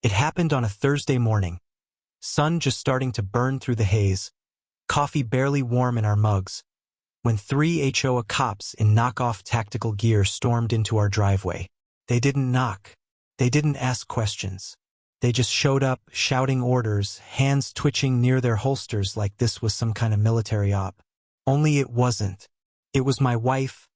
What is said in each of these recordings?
It happened on a Thursday morning. Sun just starting to burn through the haze, coffee barely warm in our mugs, when 3 HOA cops in knockoff tactical gear stormed into our driveway. They didn't knock. They didn't ask questions. They just showed up, shouting orders, hands twitching near their holsters like this was some kind of military op. Only it wasn't. It was my wife,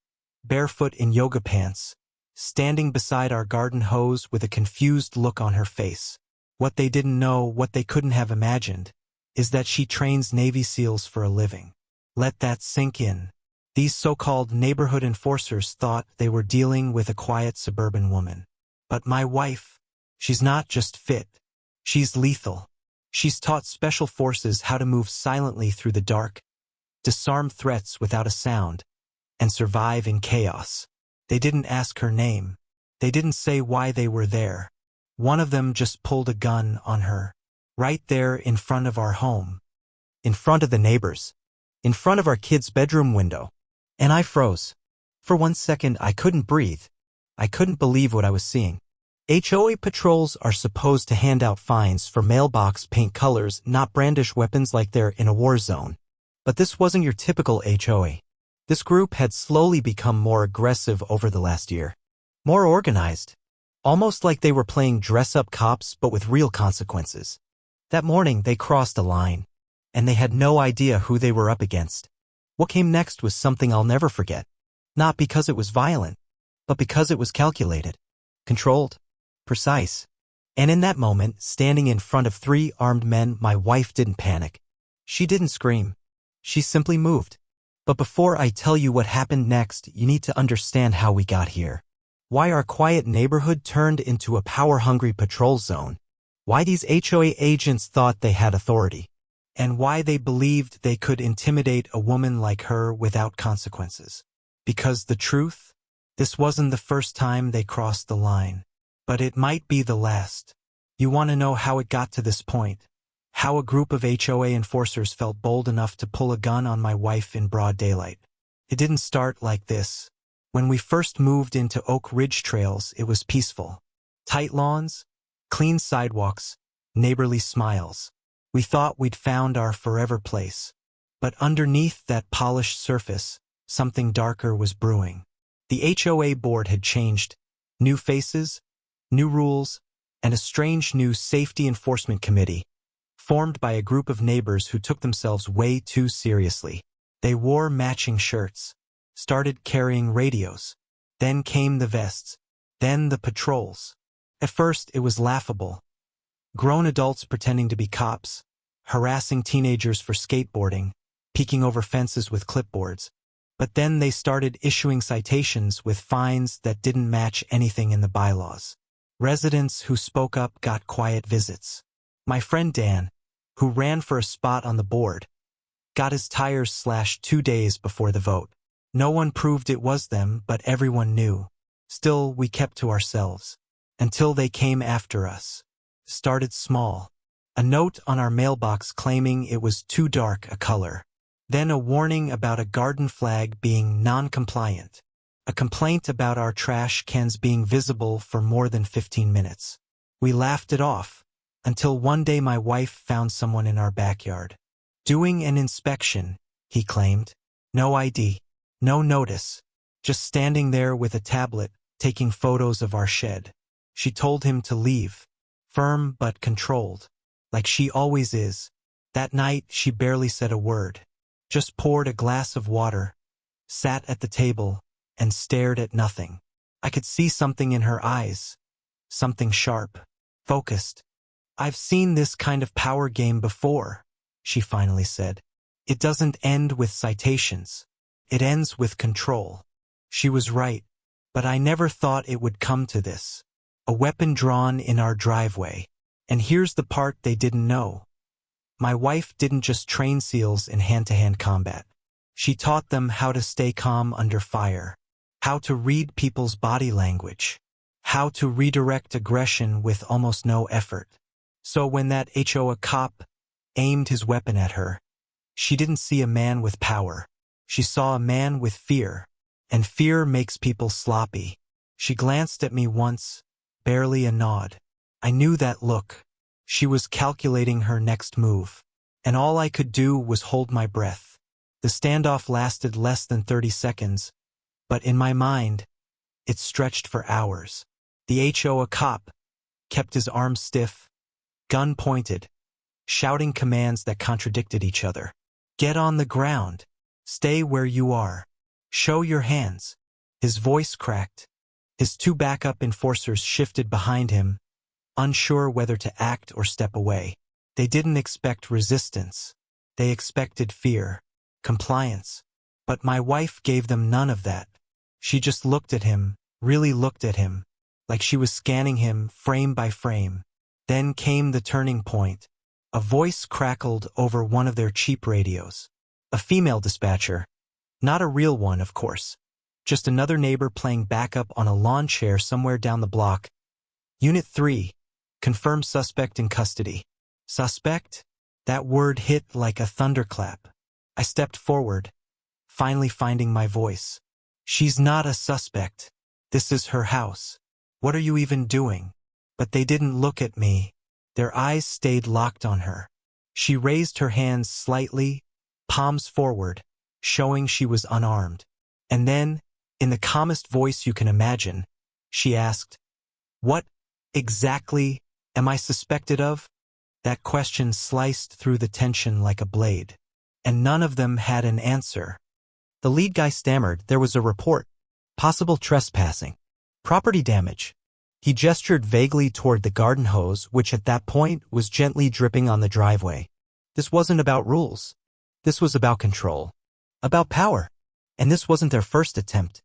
barefoot in yoga pants, standing beside our garden hose with a confused look on her face. What they didn't know, what they couldn't have imagined, is that she trains Navy SEALs for a living. Let that sink in. These so-called neighborhood enforcers thought they were dealing with a quiet suburban woman. But my wife, she's not just fit. She's lethal. She's taught special forces how to move silently through the dark, disarm threats without a sound, and survive in chaos. They didn't ask her name. They didn't say why they were there. One of them just pulled a gun on her, right there in front of our home, in front of the neighbors, in front of our kid's bedroom window. And I froze. For 1 second, I couldn't breathe. I couldn't believe what I was seeing. HOA patrols are supposed to hand out fines for mailbox paint colors, not brandish weapons like they're in a war zone. But this wasn't your typical HOA. This group had slowly become more aggressive over the last year. More organized. Almost like they were playing dress-up cops but with real consequences. That morning they crossed a line, and they had no idea who they were up against. What came next was something I'll never forget. Not because it was violent, but because it was calculated, controlled, precise. And in that moment, standing in front of 3 armed men, my wife didn't panic. She didn't scream. She simply moved. But before I tell you what happened next, you need to understand how we got here. Why our quiet neighborhood turned into a power-hungry patrol zone. Why these HOA agents thought they had authority. And why they believed they could intimidate a woman like her without consequences. Because the truth, this wasn't the first time they crossed the line. But it might be the last. You want to know how it got to this point? How a group of HOA enforcers felt bold enough to pull a gun on my wife in broad daylight. It didn't start like this. When we first moved into Oak Ridge Trails, it was peaceful. Tight lawns, clean sidewalks, neighborly smiles. We thought we'd found our forever place. But underneath that polished surface, something darker was brewing. The HOA board had changed. New faces, new rules, and a strange new safety enforcement committee, formed by a group of neighbors who took themselves way too seriously. They wore matching shirts, started carrying radios. Then came the vests, then the patrols. At first, it was laughable. Grown adults pretending to be cops, harassing teenagers for skateboarding, peeking over fences with clipboards. But then they started issuing citations with fines that didn't match anything in the bylaws. Residents who spoke up got quiet visits. My friend Dan, who ran for a spot on the board, got his tires slashed 2 days before the vote. No one proved it was them, but everyone knew. Still, we kept to ourselves. Until they came after us. Started small. A note on our mailbox claiming it was too dark a color. Then a warning about a garden flag being non-compliant. A complaint about our trash cans being visible for more than 15 minutes. We laughed it off, until one day my wife found someone in our backyard. Doing an inspection, he claimed. No ID, no notice. Just standing there with a tablet, taking photos of our shed. She told him to leave. Firm but controlled. Like she always is. That night, she barely said a word. Just poured a glass of water, sat at the table, and stared at nothing. I could see something in her eyes. Something sharp. Focused. I've seen this kind of power game before, she finally said. It doesn't end with citations. It ends with control. She was right, but I never thought it would come to this. A weapon drawn in our driveway. And here's the part they didn't know. My wife didn't just train SEALs in hand-to-hand combat. She taught them how to stay calm under fire, how to read people's body language, how to redirect aggression with almost no effort. So when that HOA cop aimed his weapon at her, she didn't see a man with power. She saw a man with fear, and fear makes people sloppy. She glanced at me once, barely a nod. I knew that look. She was calculating her next move. And all I could do was hold my breath. The standoff lasted less than 30 seconds, but in my mind, it stretched for hours. The HOA cop kept his arms stiff, gun pointed, shouting commands that contradicted each other. Get on the ground. Stay where you are. Show your hands. His voice cracked. His two backup enforcers shifted behind him, unsure whether to act or step away. They didn't expect resistance. They expected fear, compliance. But my wife gave them none of that. She just looked at him, really looked at him, like she was scanning him frame by frame. Then came the turning point. A voice crackled over one of their cheap radios. A female dispatcher. Not a real one, of course. Just another neighbor playing backup on a lawn chair somewhere down the block. Unit 3. Confirmed suspect in custody. Suspect? That word hit like a thunderclap. I stepped forward, finally finding my voice. She's not a suspect. This is her house. What are you even doing? But they didn't look at me. Their eyes stayed locked on her. She raised her hands slightly, palms forward, showing she was unarmed. And then, in the calmest voice you can imagine, she asked, "What, exactly, am I suspected of?" That question sliced through the tension like a blade. And none of them had an answer. The lead guy stammered there was a report. Possible trespassing. Property damage. He gestured vaguely toward the garden hose, which at that point was gently dripping on the driveway. This wasn't about rules. This was about control. About power. And this wasn't their first attempt.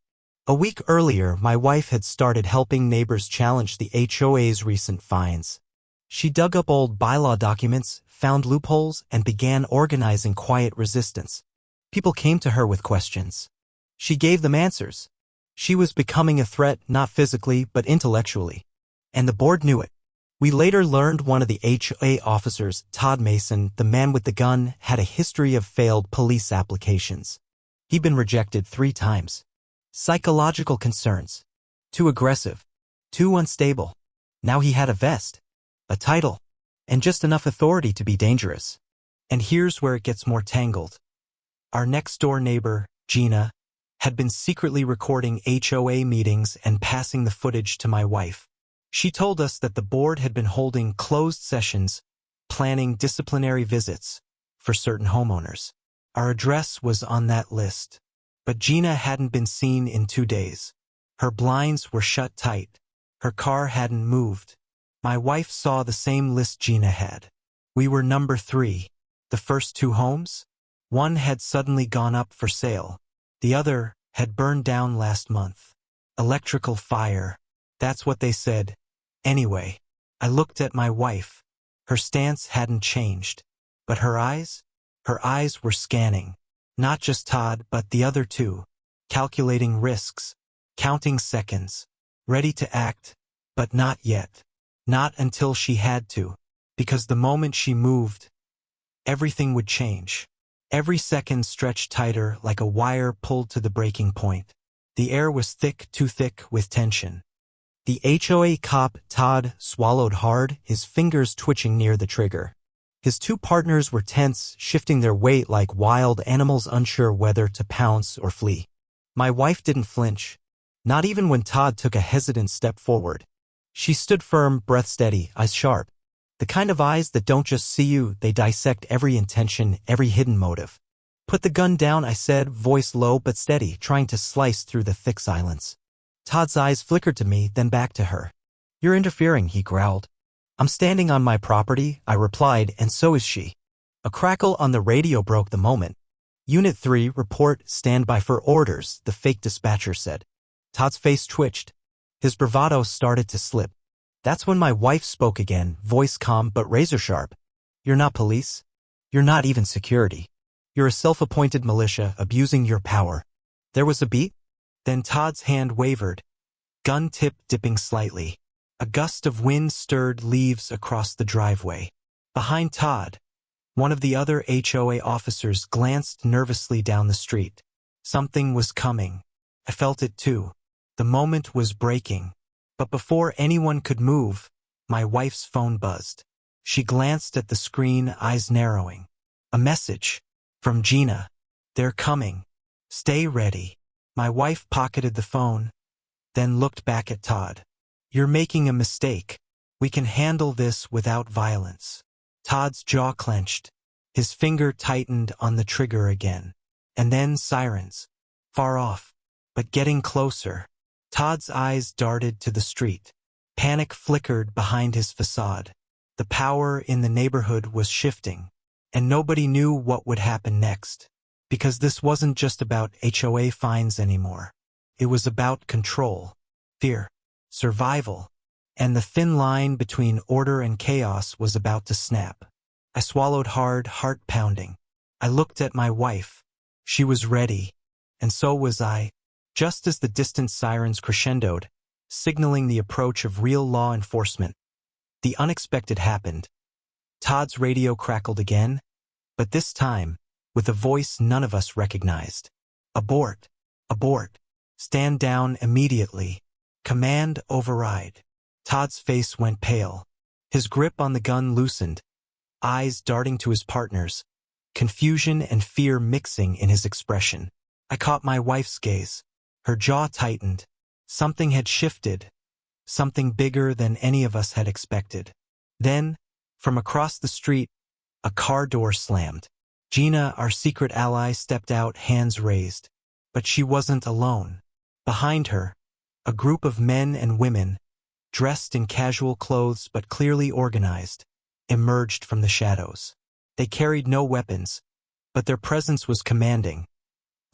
A week earlier, my wife had started helping neighbors challenge the HOA's recent fines. She dug up old bylaw documents, found loopholes, and began organizing quiet resistance. People came to her with questions. She gave them answers. She was becoming a threat, not physically, but intellectually. And the board knew it. We later learned one of the HOA officers, Todd Mason, the man with the gun, had a history of failed police applications. He'd been rejected 3 times. Psychological concerns. Too aggressive. Too unstable. Now he had a vest, a title, and just enough authority to be dangerous. And here's where it gets more tangled. Our next-door neighbor, Gina, had been secretly recording HOA meetings and passing the footage to my wife. She told us that the board had been holding closed sessions, planning disciplinary visits for certain homeowners. Our address was on that list, but Gina hadn't been seen in 2 days. Her blinds were shut tight. Her car hadn't moved. My wife saw the same list Gina had. We were number 3. The first 2 homes? One had suddenly gone up for sale. The other had burned down last month. Electrical fire. That's what they said. Anyway, I looked at my wife. Her stance hadn't changed. But her eyes? Her eyes were scanning. Not just Todd, but the other 2. Calculating risks. Counting seconds. Ready to act. But not yet. Not until she had to. Because the moment she moved, everything would change. Every second stretched tighter like a wire pulled to the breaking point. The air was thick, too thick with tension. The HOA cop, Todd, swallowed hard, his fingers twitching near the trigger. His 2 partners were tense, shifting their weight like wild animals unsure whether to pounce or flee. My wife didn't flinch. Not even when Todd took a hesitant step forward. She stood firm, breath steady, eyes sharp. The kind of eyes that don't just see you, they dissect every intention, every hidden motive. "Put the gun down," I said, voice low but steady, trying to slice through the thick silence. Todd's eyes flickered to me, then back to her. "You're interfering," he growled. "I'm standing on my property," I replied, "and so is she." A crackle on the radio broke the moment. "Unit 3, report, stand by for orders," the fake dispatcher said. Todd's face twitched. His bravado started to slip. That's when my wife spoke again, voice calm but razor-sharp. "You're not police. You're not even security. You're a self-appointed militia abusing your power." There was a beat. Then Todd's hand wavered, gun tip dipping slightly. A gust of wind stirred leaves across the driveway. Behind Todd, one of the other HOA officers glanced nervously down the street. Something was coming. I felt it too. The moment was breaking. But before anyone could move, My wife's phone buzzed. She glanced at the screen, eyes narrowing. A message. From Gina. They're coming. Stay ready. My wife pocketed the phone, then looked back at Todd. You're making a mistake. We can handle this without violence. Todd's jaw clenched. His finger tightened on the trigger again. And then sirens. Far off, but getting closer. Todd's eyes darted to the street. Panic flickered behind his facade. The power in the neighborhood was shifting, and nobody knew what would happen next. Because this wasn't just about HOA fines anymore. It was about control, fear, survival, and the thin line between order and chaos was about to snap. I swallowed hard, heart pounding. I looked at my wife. She was ready, and so was I. Just as the distant sirens crescendoed, signaling the approach of real law enforcement, the unexpected happened. Todd's radio crackled again, but this time, with a voice none of us recognized. Abort! Abort! Stand down immediately. Command override. Todd's face went pale. His grip on the gun loosened, eyes darting to his partner's, confusion and fear mixing in his expression. I caught my wife's gaze. Her jaw tightened. Something had shifted, something bigger than any of us had expected. Then, from across the street, a car door slammed. Gina, our secret ally, stepped out, hands raised. But she wasn't alone. Behind her, a group of men and women, dressed in casual clothes but clearly organized, emerged from the shadows. They carried no weapons, but their presence was commanding,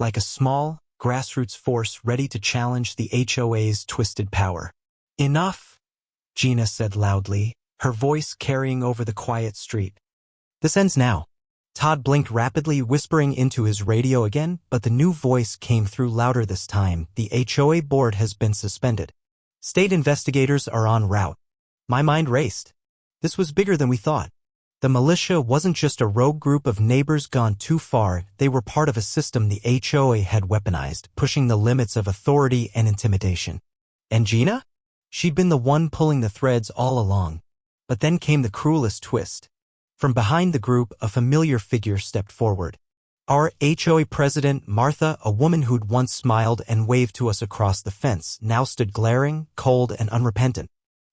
like a small, grassroots force ready to challenge the HOA's twisted power. Enough, Gina said loudly, her voice carrying over the quiet street. This ends now. Todd blinked rapidly, whispering into his radio again, but the new voice came through louder this time. The HOA board has been suspended. State investigators are en route. My mind raced. This was bigger than we thought. The militia wasn't just a rogue group of neighbors gone too far, they were part of a system the HOA had weaponized, pushing the limits of authority and intimidation. And Gina? She'd been the one pulling the threads all along. But then came the cruelest twist. From behind the group, a familiar figure stepped forward. Our HOA president, Martha, a woman who'd once smiled and waved to us across the fence, now stood glaring, cold, and unrepentant.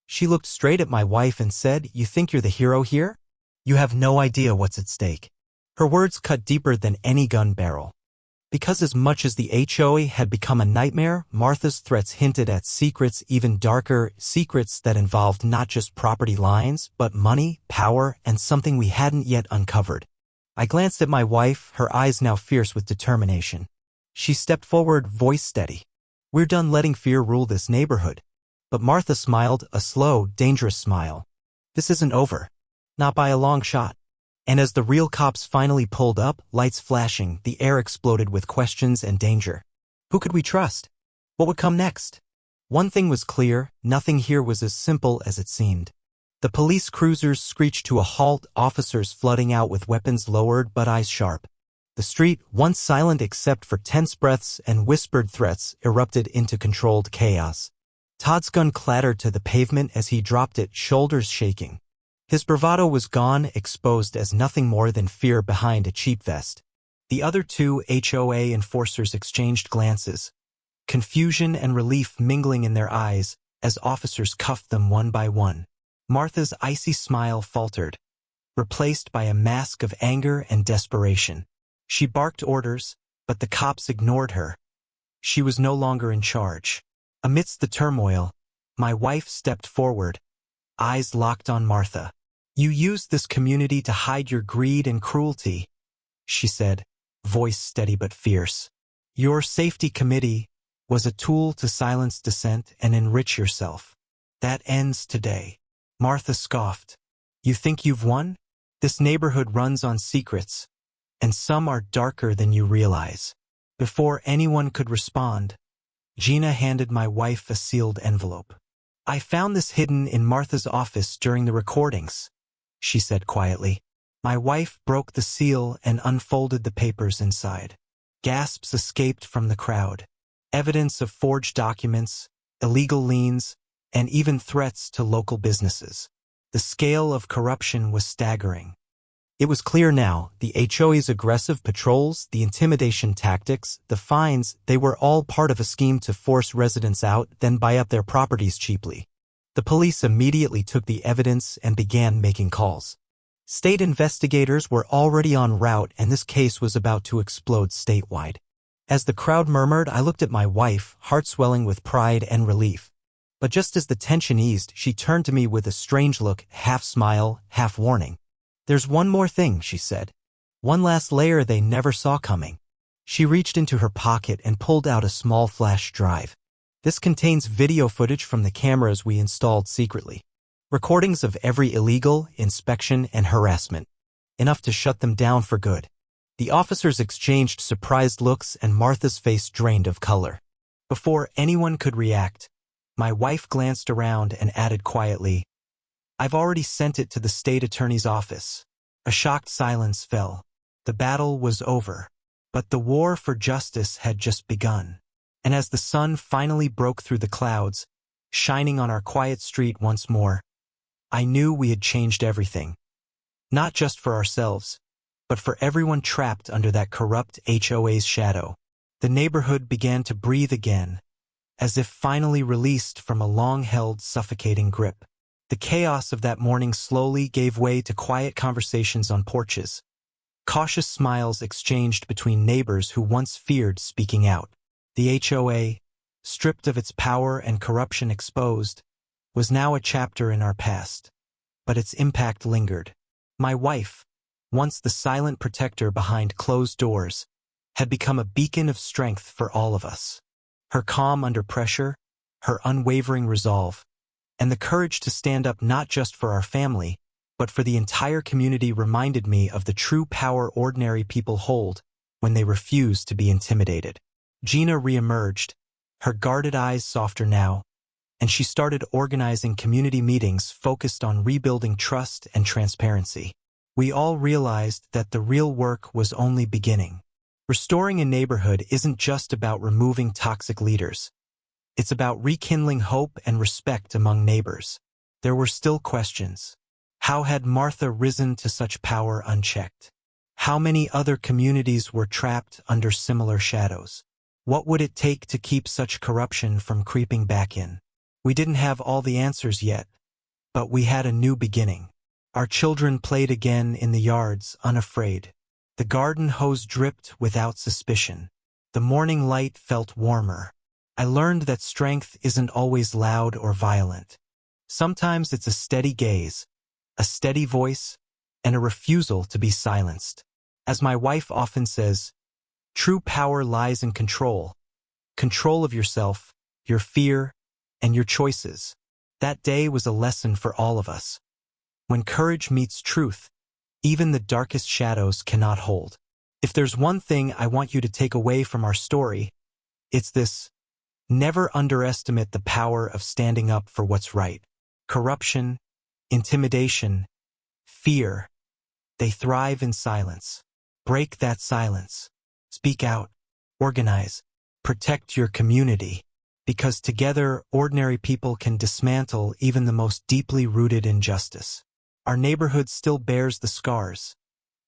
She looked straight at my wife and said, "You think you're the hero here? You have no idea what's at stake." Her words cut deeper than any gun barrel. Because as much as the HOA had become a nightmare, Martha's threats hinted at secrets even darker, secrets that involved not just property lines, but money, power, and something we hadn't yet uncovered. I glanced at my wife, her eyes now fierce with determination. She stepped forward, voice steady. "We're done letting fear rule this neighborhood." But Martha smiled, a slow, dangerous smile. "This isn't over. Not by a long shot." And as the real cops finally pulled up, lights flashing, the air exploded with questions and danger. Who could we trust? What would come next? One thing was clear, nothing here was as simple as it seemed. The police cruisers screeched to a halt, officers flooding out with weapons lowered but eyes sharp. The street, once silent except for tense breaths and whispered threats, erupted into controlled chaos. Todd's gun clattered to the pavement as he dropped it, shoulders shaking. His bravado was gone, exposed as nothing more than fear behind a cheap vest. The other two HOA enforcers exchanged glances, confusion and relief mingling in their eyes as officers cuffed them one by one. Martha's icy smile faltered, replaced by a mask of anger and desperation. She barked orders, but the cops ignored her. She was no longer in charge. Amidst the turmoil, my wife stepped forward, eyes locked on Martha. "You used this community to hide your greed and cruelty," she said, voice steady but fierce. "Your safety committee was a tool to silence dissent and enrich yourself. That ends today." Martha scoffed. "You think you've won? This neighborhood runs on secrets, and some are darker than you realize." Before anyone could respond, Gina handed my wife a sealed envelope. "I found this hidden in Martha's office during the recordings," she said quietly. My wife broke the seal and unfolded the papers inside. Gasps escaped from the crowd. Evidence of forged documents, illegal liens, and even threats to local businesses. The scale of corruption was staggering. It was clear now, the HOA's aggressive patrols, the intimidation tactics, the fines, they were all part of a scheme to force residents out, then buy up their properties cheaply. The police immediately took the evidence and began making calls. State investigators were already en route, and this case was about to explode statewide. As the crowd murmured, I looked at my wife, heart swelling with pride and relief. But just as the tension eased, she turned to me with a strange look, half smile, half warning. "There's one more thing," she said. "One last layer they never saw coming." She reached into her pocket and pulled out a small flash drive. This contains video footage from the cameras we installed secretly. Recordings of every illegal inspection and harassment. Enough to shut them down for good. The officers exchanged surprised looks, and Martha's face drained of color. Before anyone could react, my wife glanced around and added quietly, "I've already sent it to the state attorney's office." A shocked silence fell. The battle was over, but the war for justice had just begun. And as the sun finally broke through the clouds, shining on our quiet street once more, I knew we had changed everything. Not just for ourselves, but for everyone trapped under that corrupt HOA's shadow. The neighborhood began to breathe again, as if finally released from a long-held, suffocating grip. The chaos of that morning slowly gave way to quiet conversations on porches. Cautious smiles exchanged between neighbors who once feared speaking out. The HOA, stripped of its power and corruption exposed, was now a chapter in our past. But its impact lingered. My wife, once the silent protector behind closed doors, had become a beacon of strength for all of us. Her calm under pressure, her unwavering resolve, and the courage to stand up not just for our family, but for the entire community reminded me of the true power ordinary people hold when they refuse to be intimidated. Gina reemerged, her guarded eyes softer now, and she started organizing community meetings focused on rebuilding trust and transparency. We all realized that the real work was only beginning. Restoring a neighborhood isn't just about removing toxic leaders. It's about rekindling hope and respect among neighbors. There were still questions. How had Martha risen to such power unchecked? How many other communities were trapped under similar shadows? What would it take to keep such corruption from creeping back in? We didn't have all the answers yet, but we had a new beginning. Our children played again in the yards, unafraid. The garden hose dripped without suspicion. The morning light felt warmer. I learned that strength isn't always loud or violent. Sometimes it's a steady gaze, a steady voice, and a refusal to be silenced. As my wife often says, true power lies in control. Control of yourself, your fear, and your choices. That day was a lesson for all of us. When courage meets truth, even the darkest shadows cannot hold. If there's one thing I want you to take away from our story, it's this: never underestimate the power of standing up for what's right. Corruption, intimidation, fear, they thrive in silence. Break that silence. Speak out. Organize. Protect your community. Because together, ordinary people can dismantle even the most deeply rooted injustice. Our neighborhood still bears the scars,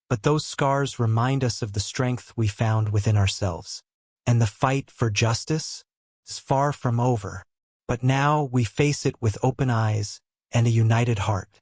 but those scars remind us of the strength we found within ourselves. And the fight for justice is far from over. But now we face it with open eyes and a united heart.